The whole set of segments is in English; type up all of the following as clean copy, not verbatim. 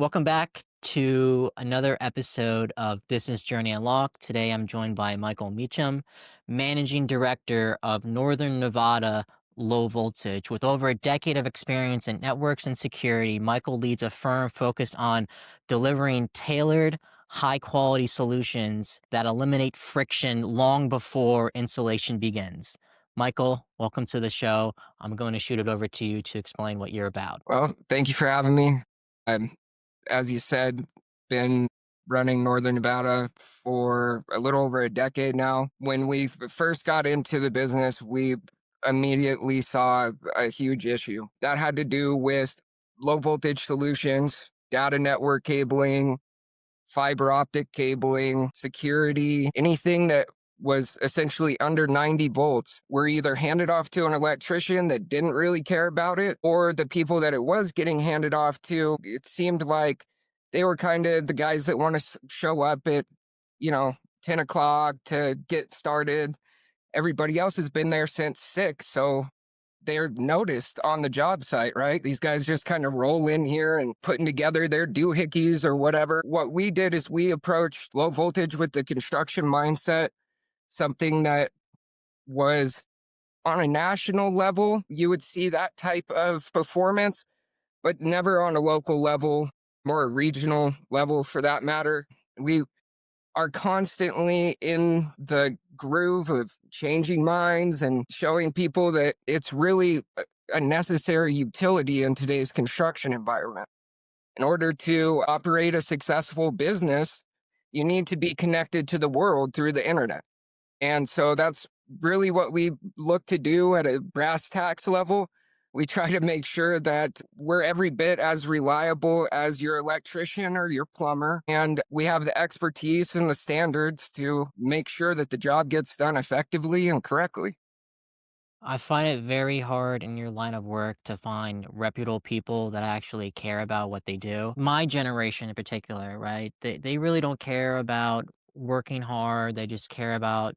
Welcome back to another episode of Business Journey Unlocked. Today I'm joined by Michael Meacham, Managing Director of Northern Nevada Low Voltage. With over a decade of experience in networks and security, Michael leads a firm focused on delivering tailored, high quality solutions that eliminate friction long before installation begins. Michael, welcome to the show. I'm going to shoot it over to you to explain what you're about. Well, thank you for having me. I've, as you said, been running Northern Nevada for a little over a decade now. When we first got into the business, we immediately saw a huge issue that had to do with low voltage solutions, data network cabling, fiber optic cabling, security, anything that was essentially under 90 volts were either handed off to an electrician that didn't really care about it, or the people that it was getting handed off to, it seemed like they were kind of the guys that want to show up at, you know, 10 o'clock to get started. Everybody else has been there since 6. So they're noticed on the job site, right? These guys just kind of roll in here and putting together their doohickeys or whatever. What we did is we approached low voltage with the construction mindset, something that was on a national level. You would see that type of performance, but never on a local level, more a regional level for that matter. We are constantly in the groove of changing minds and showing people that it's really a necessary utility in today's construction environment. In order to operate a successful business, you need to be connected to the world through the internet. And so that's really what we look to do at a brass tacks level. We try to make sure that we're every bit as reliable as your electrician or your plumber. And we have the expertise and the standards to make sure that the job gets done effectively and correctly. I find it very hard in your line of work to find reputable people that actually care about what they do. My generation in particular, right? They really don't care about working hard. They just care about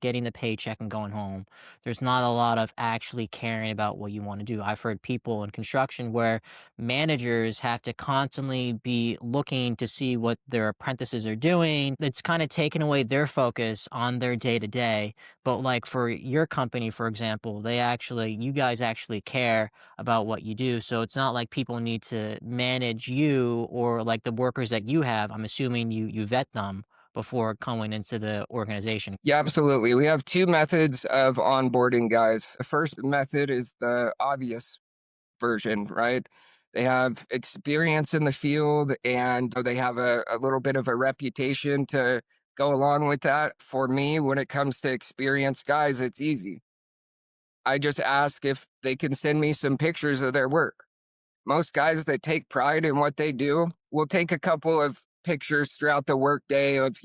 getting the paycheck and going home. There's not a lot of actually caring about what you want to do. I've heard people in construction where managers have to constantly be looking to see what their apprentices are doing. It's kind of taken away their focus on their day to day, but like for your company, for example, you guys actually care about what you do. So it's not like people need to manage you or like the workers that you have. I'm assuming you vet them before coming into the organization. Yeah, absolutely. We have two methods of onboarding guys. The first method is the obvious version, right? They have experience in the field and they have a little bit of a reputation to go along with that. For me, when it comes to experienced guys, it's easy. I just ask if they can send me some pictures of their work. Most guys that take pride in what they do will take a couple of pictures throughout the workday of,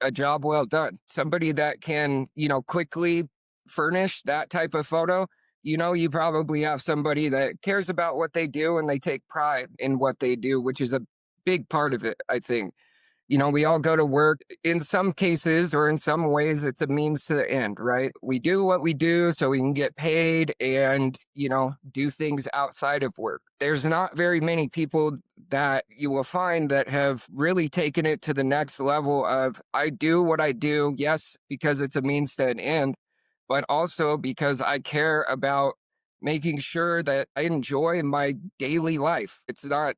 a job well done. Somebody that can, quickly furnish that type of photo, you probably have somebody that cares about what they do and they take pride in what they do, which is a big part of it, I think. We all go to work. In some cases or in some ways, it's a means to the end, right? We do what we do so we can get paid and, do things outside of work. There's not very many people that you will find that have really taken it to the next level of, I do what I do, yes, because it's a means to an end, but also because I care about making sure that I enjoy my daily life. It's not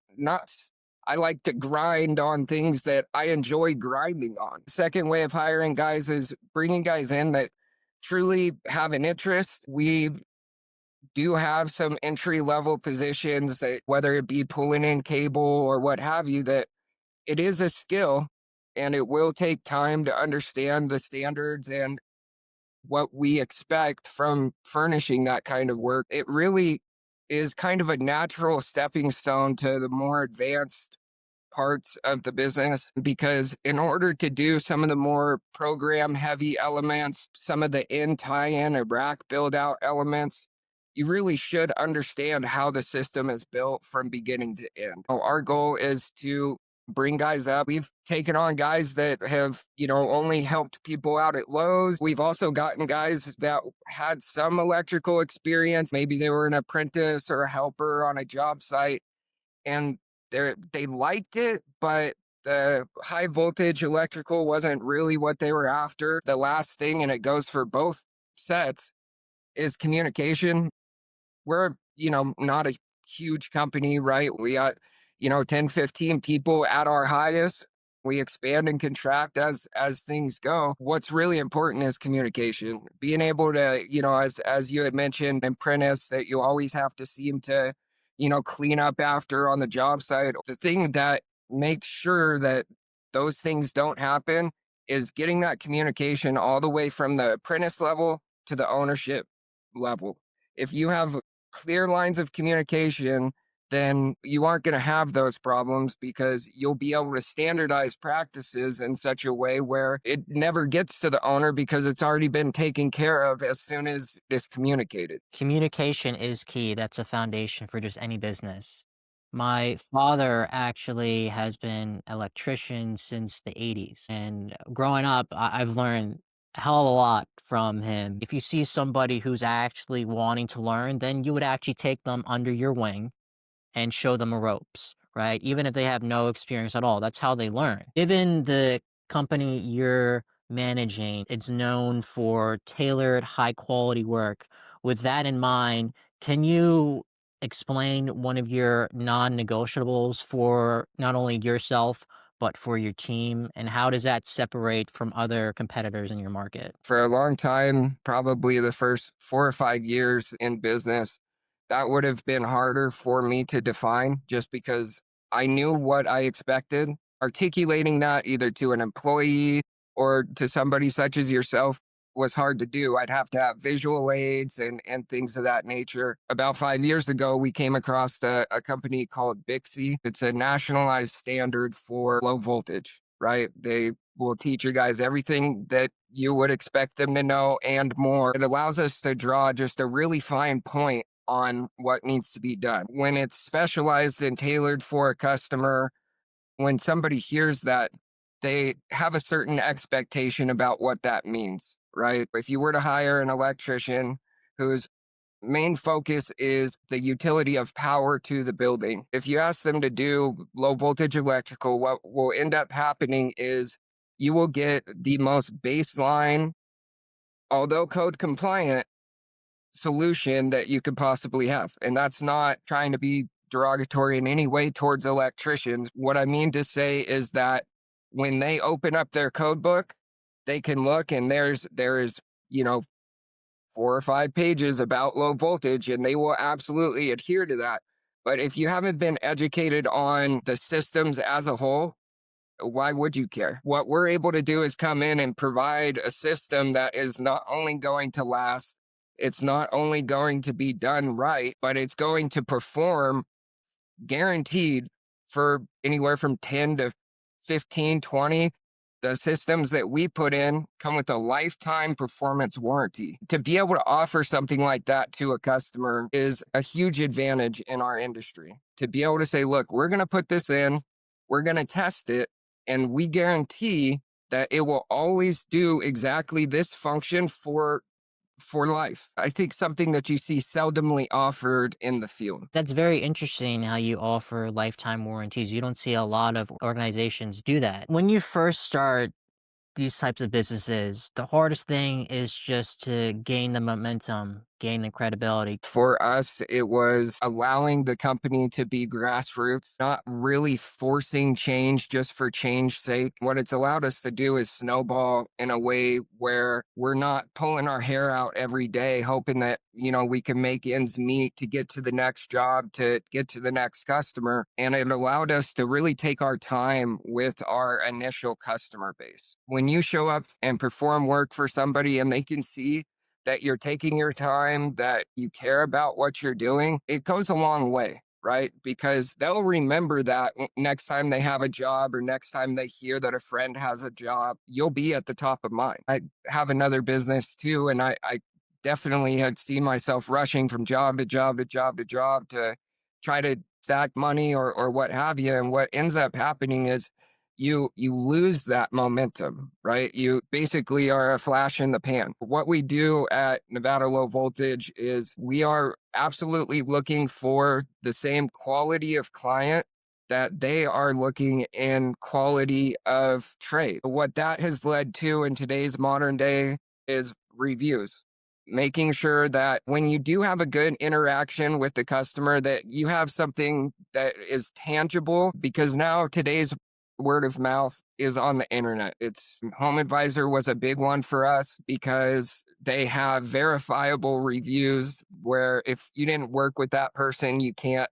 I like to grind on things that I enjoy grinding on. Second way of hiring guys is bringing guys in that truly have an interest. We do have some entry level positions that, whether it be pulling in cable or what have you, that it is a skill and it will take time to understand the standards and what we expect from furnishing that kind of work. It really is kind of a natural stepping stone to the more advanced parts of the business, because in order to do some of the more program heavy elements, some of the in tie-in or rack build out elements, you really should understand how the system is built from beginning to end. Our goal is to bring guys up. We've taken on guys that have, only helped people out at Lowe's. We've also gotten guys that had some electrical experience. Maybe they were an apprentice or a helper on a job site. And They liked it, but the high voltage electrical wasn't really what they were after. The last thing, and it goes for both sets, is communication. We're, not a huge company, right? We got, 10, 15 people at our highest. We expand and contract as things go. What's really important is communication. Being able to, as you had mentioned, apprentice that you always have to seem to, clean up after on the job site. The thing that makes sure that those things don't happen is getting that communication all the way from the apprentice level to the ownership level. If you have clear lines of communication, then you aren't going to have those problems because you'll be able to standardize practices in such a way where it never gets to the owner because it's already been taken care of as soon as it's communicated. Communication is key. That's a foundation for just any business. My father actually has been electrician since the 80s. And growing up, I've learned a hell of a lot from him. If you see somebody who's actually wanting to learn, then you would actually take them under your wing and show them the ropes, right? Even if they have no experience at all, that's how they learn. Given the company you're managing, it's known for tailored, high quality work. With that in mind, can you explain one of your non negotiables for not only yourself, but for your team? And how does that separate from other competitors in your market? For a long time, probably the first 4 or 5 years in business, that would have been harder for me to define just because I knew what I expected. Articulating that either to an employee or to somebody such as yourself was hard to do. I'd have to have visual aids and things of that nature. About 5 years ago, we came across a company called Bixie. It's a nationalized standard for low voltage, right? They will teach you guys everything that you would expect them to know and more. It allows us to draw just a really fine point on what needs to be done. When it's specialized and tailored for a customer, when somebody hears that, they have a certain expectation about what that means, right? If you were to hire an electrician whose main focus is the utility of power to the building, if you ask them to do low voltage electrical, what will end up happening is you will get the most baseline, although code compliant, solution that you could possibly have. And that's not trying to be derogatory in any way towards electricians. What I mean to say is that when they open up their code book, they can look and there's, you know, 4 or 5 pages about low voltage and they will absolutely adhere to that. But if you haven't been educated on the systems as a whole, why would you care? What we're able to do is come in and provide a system that is not only going to last, it's not only going to be done right, but it's going to perform guaranteed for anywhere from 10 to 15, 20. The systems that we put in come with a lifetime performance warranty. To be able to offer something like that to a customer is a huge advantage in our industry. To be able to say, look, we're going to put this in, we're going to test it, and we guarantee that it will always do exactly this function for life. I think something that you see seldomly offered in the field. That's very interesting how you offer lifetime warranties. You don't see a lot of organizations do that. When you first start these types of businesses, the hardest thing is just to gain the momentum, gain the credibility. For us, it was allowing the company to be grassroots, not really forcing change just for change's sake. What it's allowed us to do is snowball in a way where we're not pulling our hair out every day, hoping that, we can make ends meet to get to the next job, to get to the next customer. And it allowed us to really take our time with our initial customer base. When you show up and perform work for somebody and they can see that you're taking your time, that you care about what you're doing, it goes a long way, right? Because they'll remember that next time they have a job or next time they hear that a friend has a job, you'll be at the top of mind. I have another business too, and I definitely had seen myself rushing from job to job to job to job to try to stack money or what have you. And what ends up happening is you lose that momentum, right? You basically are a flash in the pan. What we do at Nevada Low Voltage is we are absolutely looking for the same quality of client that they are looking in quality of trade. What that has led to in today's modern day is reviews. Making sure that when you do have a good interaction with the customer, that you have something that is tangible, because now today's word of mouth is on the internet. It's Home Advisor was a big one for us because they have verifiable reviews where if you didn't work with that person, you can't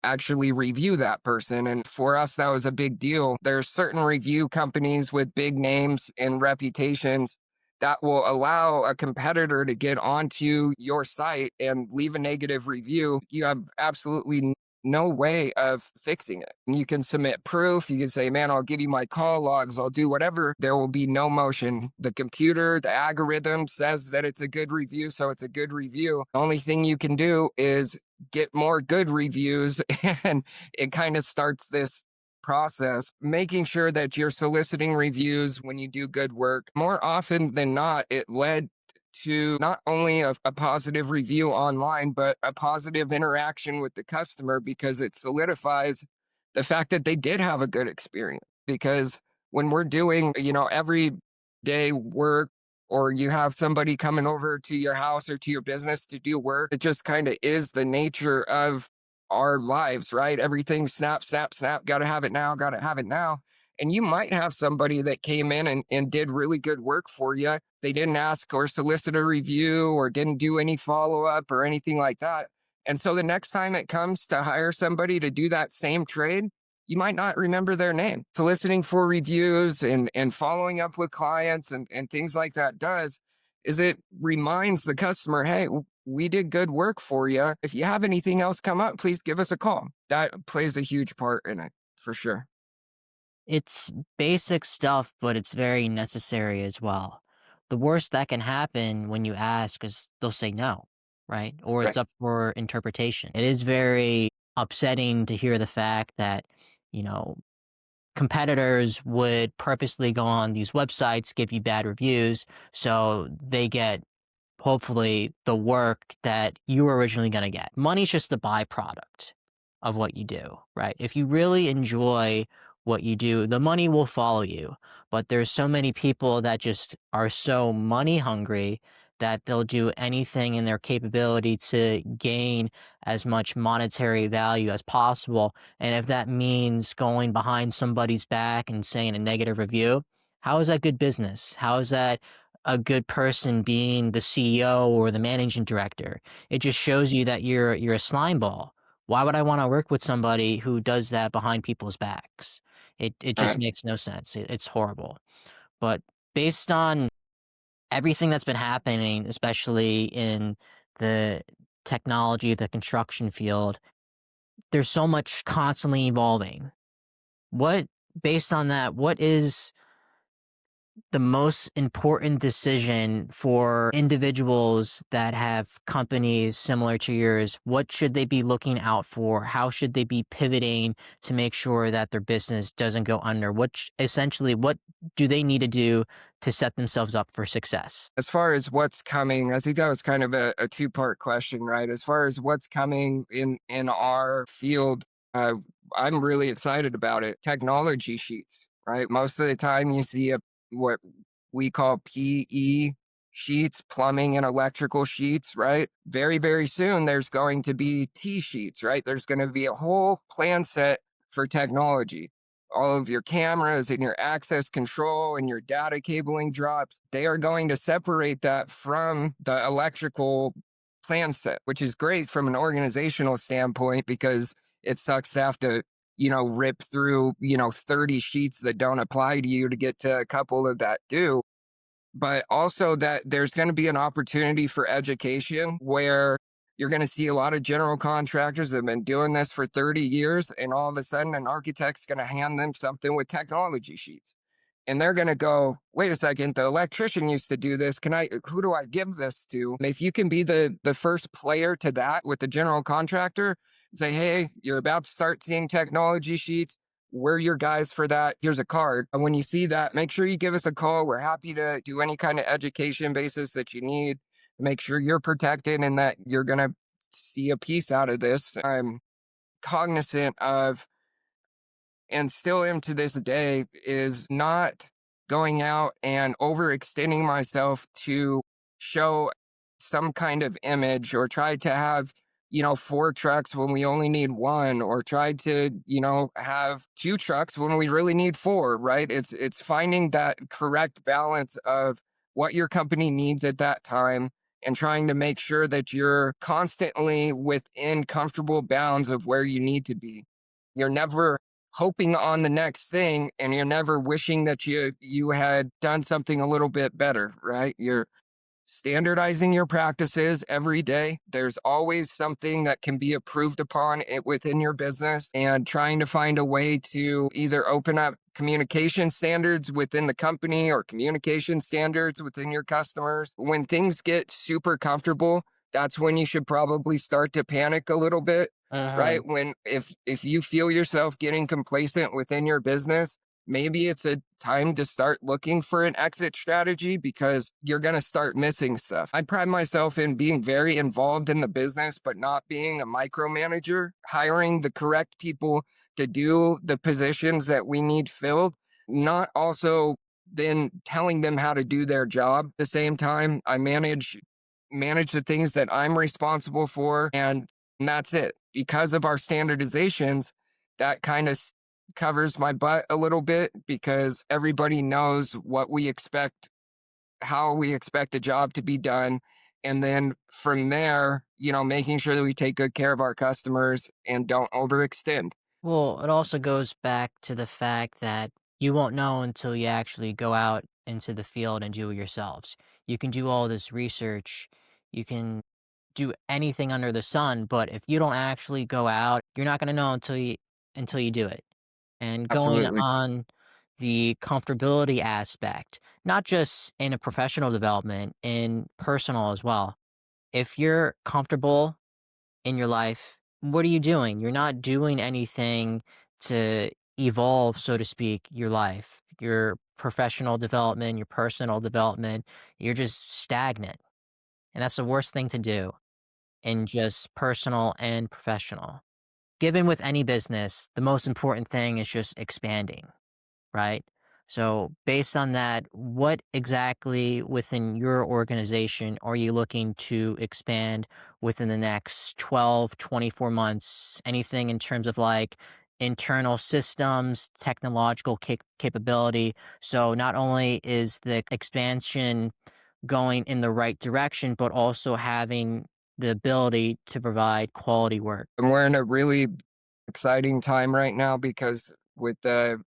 actually review that person. And for us, that was a big deal. There's certain review companies with big names and reputations that will allow a competitor to get onto your site and leave a negative review. You have absolutely no way of fixing it. You can submit proof. You can say, man, I'll give you my call logs. I'll do whatever. There will be no motion. The computer, the algorithm says that it's a good review, so it's a good review. The only thing you can do is get more good reviews, and it kind of starts this process, making sure that you're soliciting reviews when you do good work. More often than not, it led to not only a positive review online, but a positive interaction with the customer, because it solidifies the fact that they did have a good experience. Because when we're doing, everyday work, or you have somebody coming over to your house or to your business to do work, it just kind of is the nature of our lives, right? Everything snap, snap, snap, gotta have it now, gotta have it now. And you might have somebody that came in and did really good work for you. They didn't ask or solicit a review or didn't do any follow up or anything like that. And so the next time it comes to hire somebody to do that same trade, you might not remember their name. Soliciting for reviews and following up with clients and things like that does is it reminds the customer, hey, we did good work for you. If you have anything else come up, please give us a call. That plays a huge part in it for sure. It's basic stuff, but it's very necessary as well. The worst that can happen when you ask is they'll say no, right? Or it's Right. up for interpretation. It is very upsetting to hear the fact that, you know, competitors would purposely go on these websites, give you bad reviews, so they get hopefully the work that you were originally going to get. Money's just the byproduct of what you do, right? If you really enjoy what you do, the money will follow you. But there's so many people that just are so money hungry that they'll do anything in their capability to gain as much monetary value as possible. And if that means going behind somebody's back and saying a negative review, how is that good business? How is that a good person being the CEO or the managing director? It just shows you that you're a slime ball. Why would I want to work with somebody who does that behind people's backs? It just Right. makes no sense. It's horrible. But based on everything that's been happening, especially in the technology, the construction field, there's so much constantly evolving. What Based on that, what is the most important decision for individuals that have companies similar to yours? What should they be looking out for? How should they be pivoting to make sure that their business doesn't go under? Essentially, what do they need to do to set themselves up for success? As far as what's coming, I think that was kind of a two-part question, right? As far as what's coming in our field, uh, I'm really excited about it. Technology sheets, right? Most of the time you see what we call PE sheets, plumbing and electrical sheets, right? Very, very soon there's going to be T sheets, right? There's going to be a whole plan set for technology. All of your cameras and your access control and your data cabling drops, they are going to separate that from the electrical plan set, which is great from an organizational standpoint, because it sucks to have to, rip through, 30 sheets that don't apply to you to get to a couple of that do. But also that there's going to be an opportunity for education where you're going to see a lot of general contractors that have been doing this for 30 years, and all of a sudden an architect's going to hand them something with technology sheets, and they're going to go, wait a second, the electrician used to do this. Who do I give this to? And if you can be the first player to that with the general contractor, say, hey, you're about to start seeing technology sheets. We're your guys for that. Here's a card. And when you see that, make sure you give us a call. We're happy to do any kind of education basis that you need. Make sure you're protected and that you're going to see a piece out of this. I'm cognizant of and still am to this day, is not going out and overextending myself to show some kind of image, or try to have, 4 trucks when we only need one, or try to, have 2 trucks when we really need four, right? It's finding that correct balance of what your company needs at that time, and trying to make sure that you're constantly within comfortable bounds of where you need to be. You're never hoping on the next thing, and you're never wishing that you had done something a little bit better, right? You're standardizing your practices every day. There's always something that can be improved upon it within your business, and trying to find a way to either open up communication standards within the company, or communication standards within your customers. When things get super comfortable, that's when you should probably start to panic a little bit, right? Mhm. When if you feel yourself getting complacent within your business, maybe it's a time to start looking for an exit strategy, because you're going to start missing stuff. I pride myself in being very involved in the business, but not being a micromanager, hiring the correct people to do the positions that we need filled, not also then telling them how to do their job. At the same time, I manage the things that I'm responsible for, and that's it. Because of our standardizations, that kind of covers my butt a little bit, because everybody knows what we expect, how we expect a job to be done. And then from there, making sure that we take good care of our customers and don't overextend. Well, it also goes back to the fact that you won't know until you actually go out into the field and do it yourselves. You can do all this research, you can do anything under the sun, but if you don't actually go out, you're not gonna know until you do it. And going Absolutely. on the comfortability aspect, not just in a professional development, in personal as well. If you're comfortable in your life, what are you doing? You're not doing anything to evolve, so to speak, your life, your professional development, your personal development. You're just stagnant. And that's the worst thing to do in just personal and professional. Given with any business, the most important thing is just expanding, right? So, based on that, what exactly within your organization are you looking to expand within the next 12, 24 months? Anything in terms of like internal systems, technological capability? So, not only is the expansion going in the right direction, but also having the ability to provide quality work. And we're in a really exciting time right now, because with the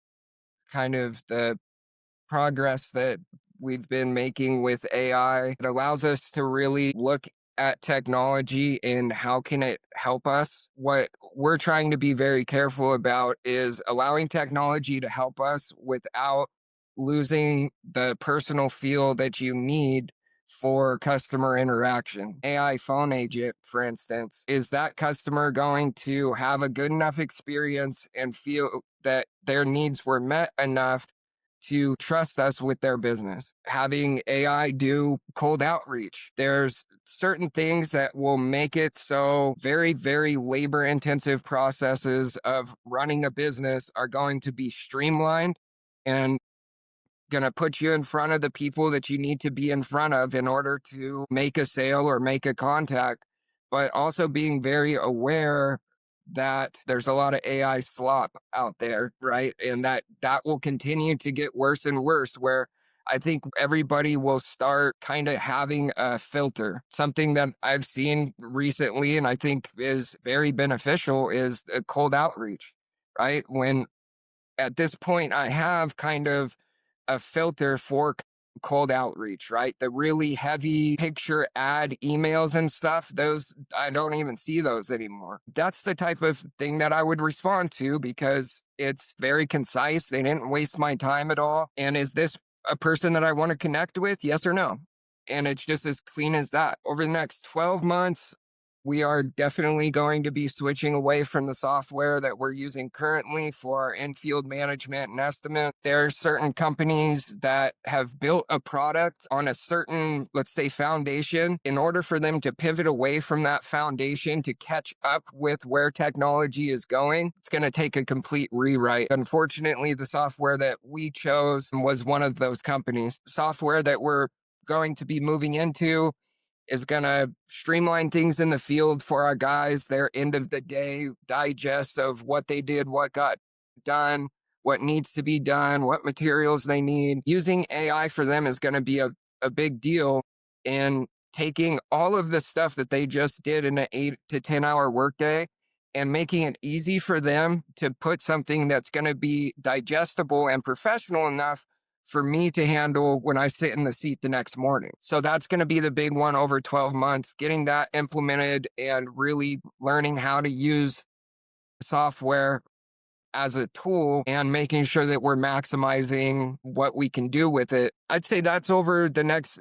kind of the progress that we've been making with AI, it allows us to really look at technology and how can it help us. What we're trying to be very careful about is allowing technology to help us without losing the personal feel that you need for customer interaction. AI phone agent, for instance, is that customer going to have a good enough experience and feel that their needs were met enough to trust us with their business? Having AI do cold outreach, there's certain things that will make it so very, very labor intensive processes of running a business are going to be streamlined, and going to put you in front of the people that you need to be in front of in order to make a sale or make a contact, but also being very aware that there's a lot of AI slop out there, right? And that will continue to get worse and worse, where I think everybody will start kind of having a filter. Something that I've seen recently and I think is very beneficial is a cold outreach, right? When at this point I have kind of a filter for cold outreach, right? The really heavy picture ad emails and stuff, those I don't even see those anymore. That's the type of thing that I would respond to, because it's very concise. They didn't waste my time at all. And is this a person that I want to connect with? Yes or no? And it's just as clean as that. Over the next 12 months, We are definitely going to be switching away from the software that we're using currently for our in-field management and estimate. There are certain companies that have built a product on a certain, let's say, foundation. In order for them to pivot away from that foundation to catch up with where technology is going, it's going to take a complete rewrite. Unfortunately, the software that we chose was one of those companies. Software that we're going to be moving into is going to streamline things in the field for our guys, their end of the day digest of what they did, what got done, what needs to be done, what materials they need. Using AI for them is going to be a big deal in taking all of the stuff that they just did in an 8 to 10 hour workday and making it easy for them to put something that's going to be digestible and professional enough for me to handle when I sit in the seat the next morning. So that's going to be the big one over 12 months, getting that implemented and really learning how to use software as a tool and making sure that we're maximizing what we can do with it. I'd say that's over the next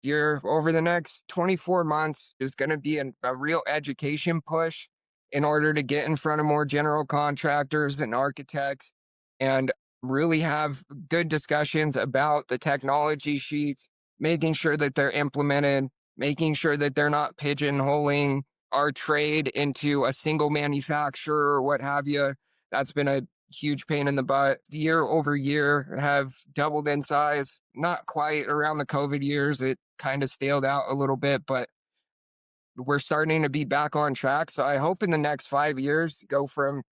year, over the next 24 months is going to be a real education push in order to get in front of more general contractors and architects and really have good discussions about the technology sheets, making sure that they're implemented, making sure that they're not pigeonholing our trade into a single manufacturer or what have you. That's been a huge pain in the butt. Year over year have doubled in size. Not quite around the COVID years. It kind of staled out a little bit, but we're starting to be back on track. So I hope in the next 5 years go from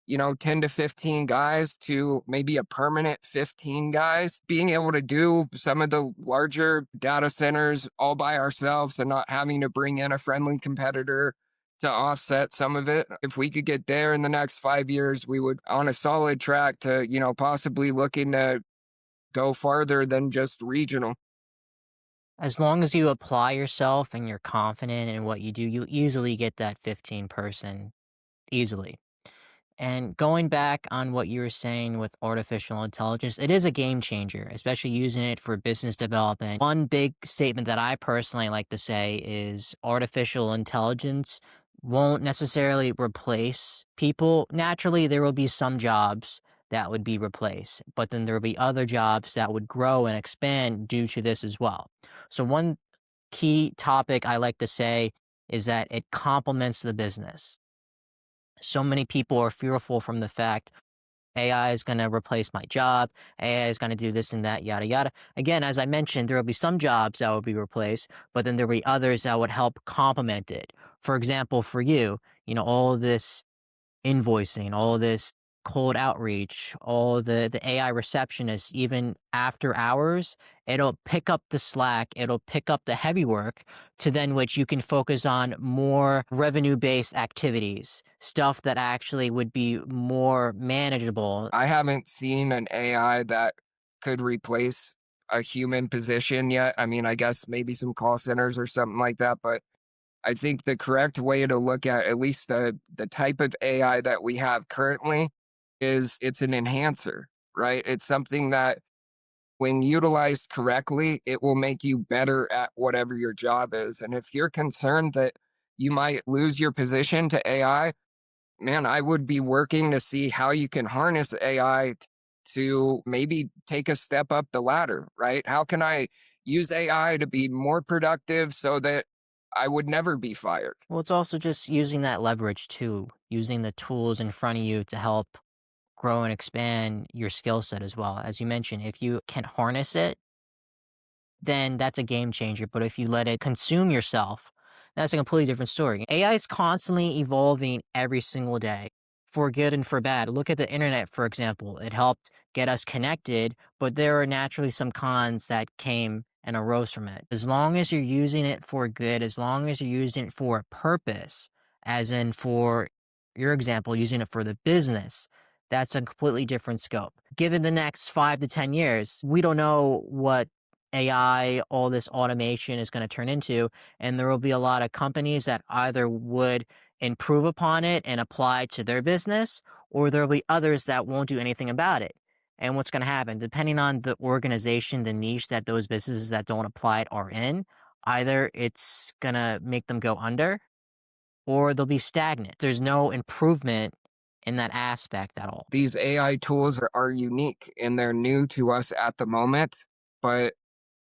10 to 15 guys to maybe a permanent 15 guys, being able to do some of the larger data centers all by ourselves and not having to bring in a friendly competitor to offset some of it. If we could get there in the next 5 years, we would on a solid track to, possibly looking to go farther than just regional. As long as you apply yourself and you're confident in what you do, you easily get that 15 person easily. And going back on what you were saying with artificial intelligence, it is a game changer, especially using it for business development. One big statement that I personally like to say is artificial intelligence won't necessarily replace people. Naturally, there will be some jobs that would be replaced, but then there will be other jobs that would grow and expand due to this as well. So, one key topic I like to say is that it complements the business. So many people are fearful from the fact AI is going to replace my job. AI is going to do this and that, yada, yada. Again, as I mentioned, there will be some jobs that will be replaced, but then there will be others that would help complement it. For example, for you, all of this invoicing, all this cold outreach, all the AI receptionists, even after hours, it'll pick up the slack, it'll pick up the heavy work to then which you can focus on more revenue based activities, stuff that actually would be more manageable. I haven't seen an AI that could replace a human position yet. I mean, I guess maybe some call centers or something like that, but I think the correct way to look at least the type of AI that we have currently is it's an enhancer, right? It's something that when utilized correctly, it will make you better at whatever your job is. And if you're concerned that you might lose your position to AI, man, I would be working to see how you can harness AI to maybe take a step up the ladder, right? How can I use AI to be more productive so that I would never be fired? Well, it's also just using that leverage too, using the tools in front of you to help grow and expand your skill set as well. As you mentioned, if you can harness it, then that's a game changer. But if you let it consume yourself, that's a completely different story. AI is constantly evolving every single day for good and for bad. Look at the internet, for example. It helped get us connected, but there are naturally some cons that came and arose from it. As long as you're using it for good, as long as you're using it for a purpose, as in for your example, using it for the business, that's a completely different scope. Given the next 5 to 10 years, we don't know what AI, all this automation is going to turn into. And there will be a lot of companies that either would improve upon it and apply to their business, or there will be others that won't do anything about it. And what's going to happen, depending on the organization, the niche that those businesses that don't apply it are in, either it's going to make them go under or they'll be stagnant. There's no improvement in that aspect at all. These AI tools are unique and they're new to us at the moment, but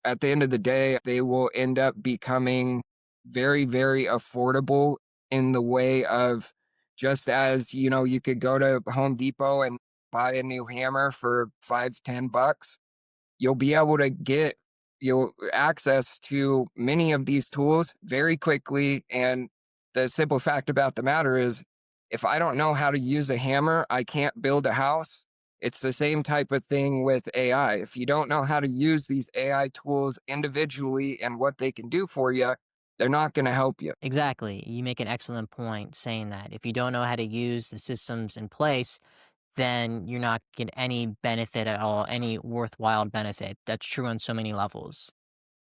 at the end of the day, they will end up becoming very, very affordable in the way of just as, you could go to Home Depot and buy a new hammer for 5, 10 bucks. You'll be able to get you'll access to many of these tools very quickly. And the simple fact about the matter is, if I don't know how to use a hammer, I can't build a house. It's the same type of thing with AI. If you don't know how to use these AI tools individually and what they can do for you, they're not going to help you. Exactly. You make an excellent point saying that. If you don't know how to use the systems in place, then you're not getting any benefit at all, any worthwhile benefit. That's true on so many levels.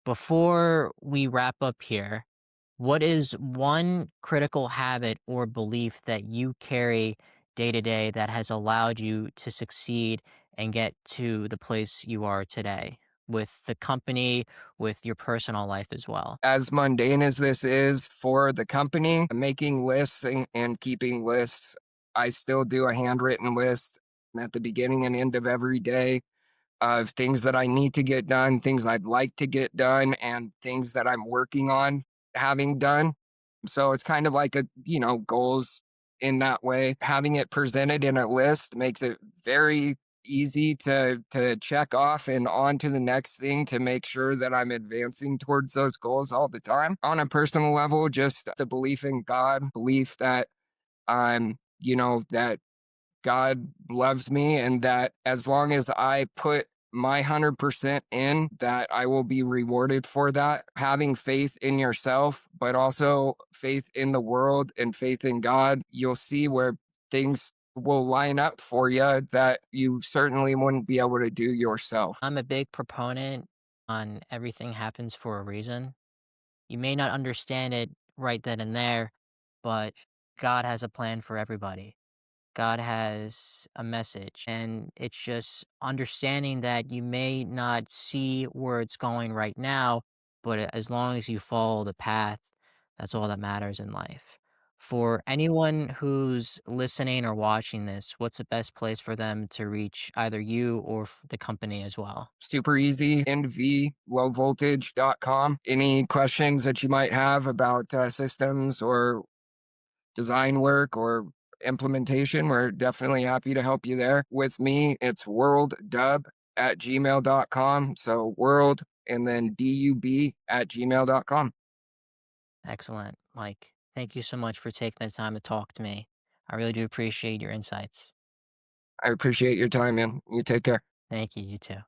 Before we wrap up here, what is one critical habit or belief that you carry day to day that has allowed you to succeed and get to the place you are today with the company, with your personal life as well? As mundane as this is for the company, making lists and keeping lists, I still do a handwritten list at the beginning and end of every day of things that I need to get done, things I'd like to get done, and things that I'm working on having done. So it's kind of like goals in that way. Having it presented in a list makes it very easy to check off and on to the next thing to make sure that I'm advancing towards those goals all the time. On a personal level, just the belief in God, belief that that God loves me and that as long as I put my 100% in, that I will be rewarded for that. Having faith in yourself, but also faith in the world and faith in God, you'll see where things will line up for you that you certainly wouldn't be able to do yourself. I'm a big proponent on everything happens for a reason. You may not understand it right then and there, but God has a plan for everybody. God has a message, and it's just understanding that you may not see where it's going right now, but as long as you follow the path, that's all that matters in life. For anyone who's listening or watching this, what's the best place for them to reach either you or the company as well? Super easy, nvlowvoltage.com. Any questions that you might have about systems or design work or implementation, we're definitely happy to help you there. With me, it's worlddub@gmail.com. So world and then dub@gmail.com. Excellent, Mike. Thank you so much for taking the time to talk to me. I really do appreciate your insights. I appreciate your time, man. You take care. Thank you. You too.